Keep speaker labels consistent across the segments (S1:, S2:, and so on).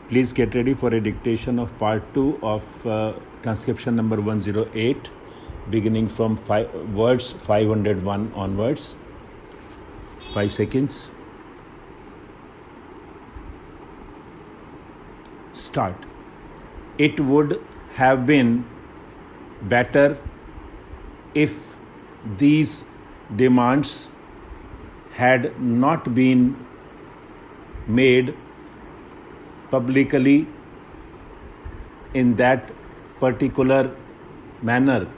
S1: Please get ready for a dictation of part 2 of transcription number 108, beginning from words 501 onwards. 5 seconds. Start. It would have been better if these demands had not been made publicly in that particular manner.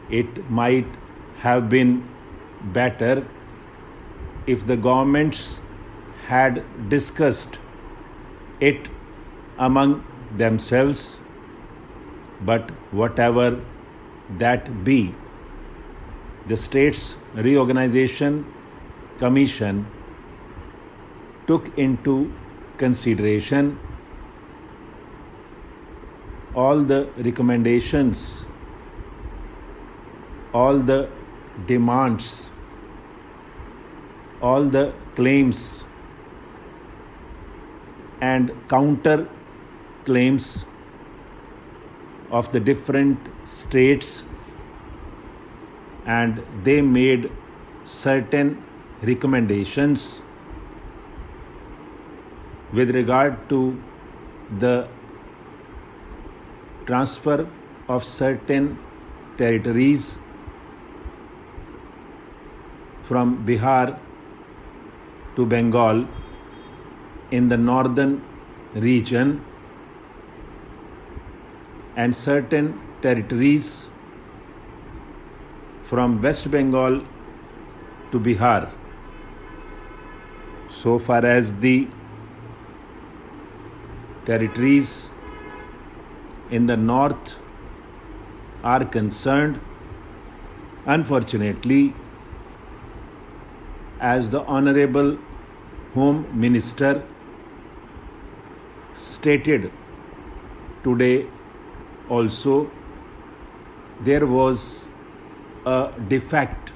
S1: It might have been better if the governments had discussed it among themselves, but whatever that be, the States Reorganization Commission took into consideration all the recommendations, all the demands, all the claims and counter claims of the different states, and they made certain recommendations with regard to the transfer of certain territories from Bihar to Bengal in the northern region, and certain territories from West Bengal to Bihar. So far as the territories in the north are concerned, unfortunately, as the Honorable Home Minister stated today also, there was a defect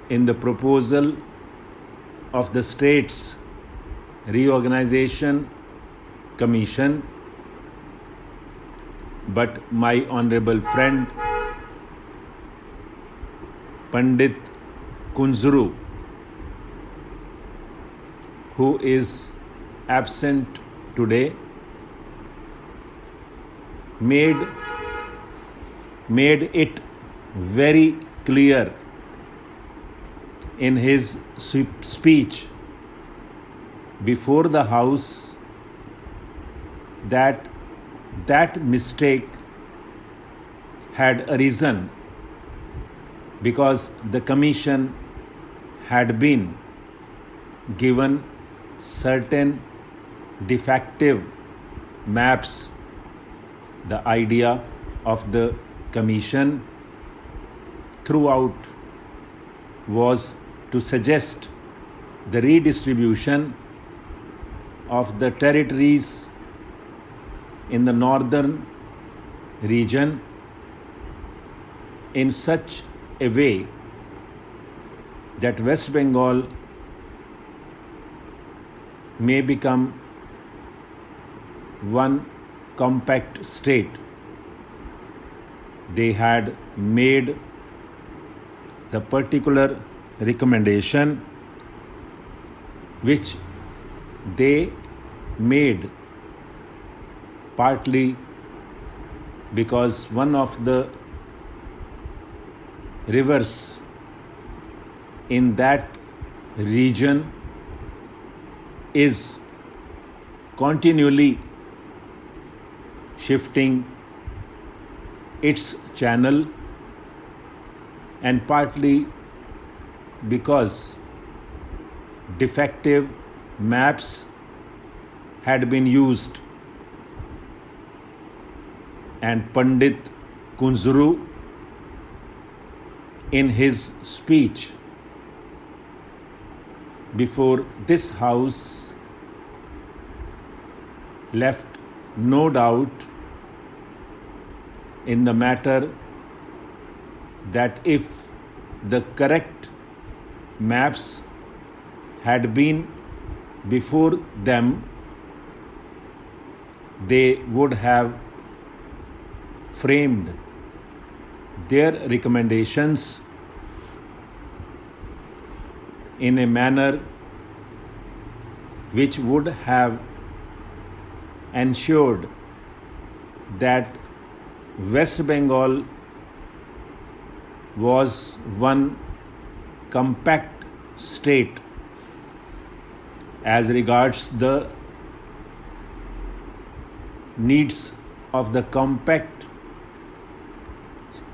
S1: in the proposal of the States Reorganization Commission, but my honorable friend Pandit Kunzru, who is absent today, made it very clear in his speech before the House that mistake had arisen because the Commission had been given certain defective maps. The idea of the Commission throughout was to suggest the redistribution of the territories in the northern region in such a way that West Bengal may become one compact state. They had made the particular recommendation, which they made partly because one of the rivers in that region is continually shifting its channel, and partly because defective maps had been used. And Pandit Kunzru, in his speech before this House, left no doubt in the matter that if the correct maps had been before them, they would have framed their recommendations in a manner which would have ensured that West Bengal was one compact state as regards the needs of the compact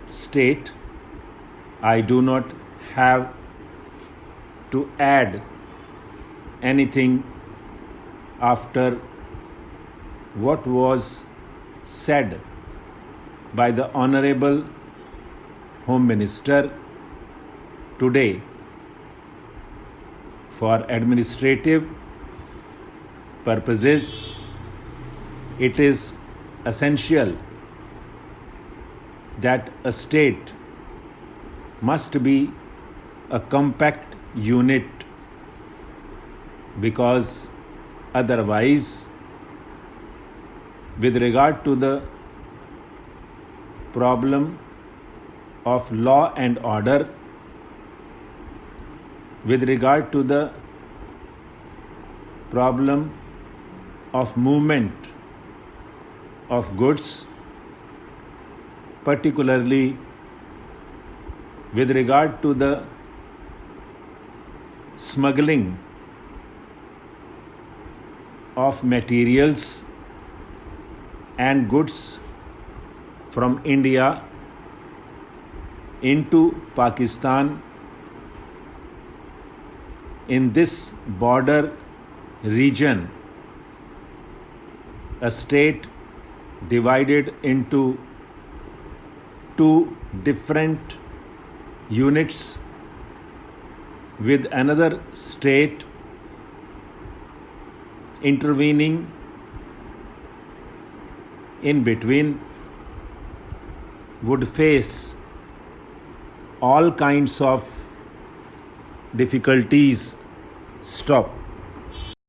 S1: state. I do not have to add anything after what was said by the Honorable Home Minister today. For administrative purposes, it is essential that a state must be a compact unit, because otherwise, with regard to the problem of law and order, with regard to the problem of movement of goods, particularly with regard to the smuggling of materials and goods from India into Pakistan in this border region, a state divided into two different units with another state intervening in between, would face all kinds of difficulties. Stop.